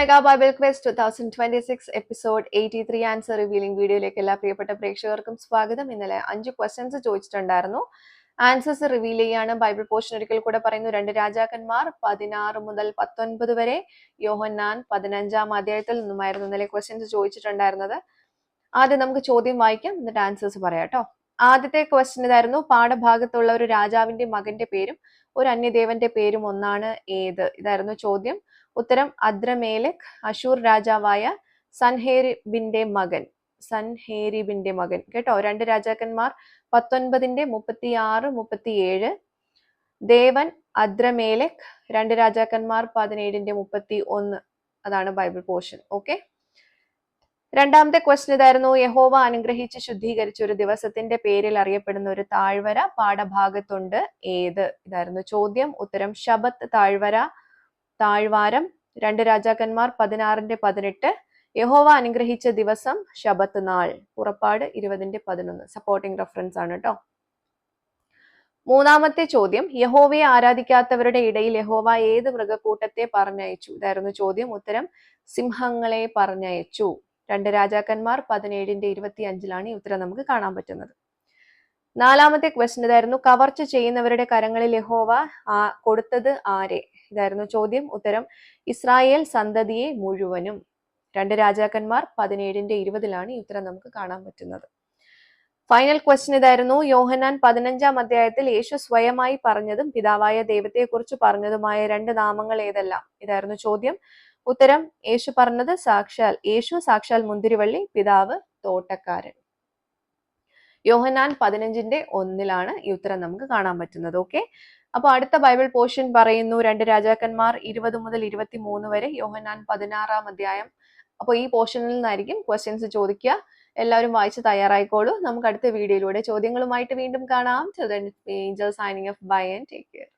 Mega bible quest 2026 episode 83 answer revealing വീഡിയോയിലേക്ക് എല്ലാ പ്രിയപ്പെട്ട പ്രേക്ഷകർക്കും സ്വാഗതം. ഇന്നലെ 5 ക്വസ്റ്റ്യൻസ് ചോദിച്ചിട്ടുണ്ടായിരുന്നു. ആൻസേഴ്സ് റിവീൽ ചെയ്യാണ്. ബൈബിൾ പോർഷൻ ഒരിക്കൽ കൂടെ പറയുന്നു. 2 രാജാക്കന്മാർ 16 മുതൽ 19 വരെ, യോഹന്നാൻ 15-ാം അധ്യായത്തിൽ നിന്നുമായിരുന്നു ഇന്നലെ ക്വസ്റ്റ്യൻസ് ചോദിച്ചിട്ടുണ്ടായിരുന്നത്. ആദ്യം നമുക്ക് ചോദ്യം വായിക്കാം, എന്നിട്ട് ആൻസേഴ്സ് പറയാം കേട്ടോ. ആദ്യത്തെ ക്വസ്റ്റ്യൻ ഇതായിരുന്നു: പാഠഭാഗത്തുള്ള ഒരു രാജാവിന്റെ മകന്റെ പേരും ഒരു അന്യദേവന്റെ പേരും ഒന്നാണ് ഏത്? ഇതായിരുന്നു ചോദ്യം. ഉത്തരം അദ്രമേലക്, അശൂർ രാജാവായ സൻഹേരിബിന്റെ മകൻ കേട്ടോ. 2 രാജാക്കന്മാർ 19-36-37. ദേവൻ അദ്രമേലക്, 2 രാജാക്കന്മാർ 17-31. അതാണ് ബൈബിൾ പോർഷൻ. ഓക്കെ. രണ്ടാമത്തെ ക്വസ്റ്റ്യൻ ഇതായിരുന്നു: യഹോവ അനുഗ്രഹിച്ച് ശുദ്ധീകരിച്ച ഒരു ദിവസത്തിന്റെ പേരിൽ അറിയപ്പെടുന്ന ഒരു താഴ്വര പാഠഭാഗത്തുണ്ട് ഏത്? ഇതായിരുന്നു ചോദ്യം. ഉത്തരം ശബത്ത് താഴ്വാരം. 2 രാജാക്കന്മാർ 16-18. യഹോവ അനുഗ്രഹിച്ച ദിവസം ശബത്ത് നാൾ. പുറപ്പാട് 20-11. സപ്പോർട്ടിംഗ് റെഫറൻസ് ആണ് കേട്ടോ. മൂന്നാമത്തെ ചോദ്യം: യഹോവയെ ആരാധിക്കാത്തവരുടെ ഇടയിൽ യഹോവ ഏത് മൃഗക്കൂട്ടത്തെ പറഞ്ഞയച്ചു? ഇതായിരുന്നു ചോദ്യം. ഉത്തരം സിംഹങ്ങളെ പറഞ്ഞയച്ചു. 2 രാജാക്കന്മാർ 17-25 ഈ ഉത്തരം നമുക്ക് കാണാൻ പറ്റുന്നത്. നാലാമത്തെ ക്വസ്റ്റ്യൻ ഇതായിരുന്നു: കവർച്ച ചെയ്യുന്നവരുടെ കരങ്ങളിൽ യഹോവ കൊടുത്തത് ആരെ? ഇതായിരുന്നു ചോദ്യം. ഉത്തരം ഇസ്രായേൽ സന്തതിയെ മുഴുവനും. 2 രാജാക്കന്മാർ 17-20 ഈ ഉത്തരം നമുക്ക് കാണാൻ പറ്റുന്നത്. ഫൈനൽ ക്വസ്റ്റ്യൻ ഇതായിരുന്നു: യോഹന്നാൻ 15-ാം അധ്യായത്തിൽ യേശു സ്വയമായി പറഞ്ഞതും പിതാവായ ദൈവത്തെക്കുറിച്ച് പറഞ്ഞതുമായ 2 നാമങ്ങൾ ഏതെല്ലാം? ഇതായിരുന്നു ചോദ്യം. ഉത്തരം യേശു പറഞ്ഞത് സാക്ഷാൽ മുന്തിരിവള്ളി, പിതാവ് തോട്ടക്കാരൻ. യോഹന്നാൻ 15-1 ഈ ഉത്തരം നമുക്ക് കാണാൻ പറ്റുന്നത്. ഓക്കെ. അപ്പൊ അടുത്ത ബൈബിൾ പോർഷൻ പറയുന്നു 2 രാജാക്കന്മാർ 20 മുതൽ 23 വരെ, യോഹന്നാൻ 16-ാം അധ്യായം. അപ്പൊ ഈ പോർഷനിൽ നിന്നായിരിക്കും ക്വസ്റ്റ്യൻസ് ചോദിക്കുക. എല്ലാവരും വായിച്ച് തയ്യാറായിക്കോളൂ. നമുക്ക് അടുത്ത വീഡിയോയിലൂടെ ചോദ്യങ്ങളുമായിട്ട് വീണ്ടും കാണാം. Till then, it's me, Angel, signing off. Bye and take care.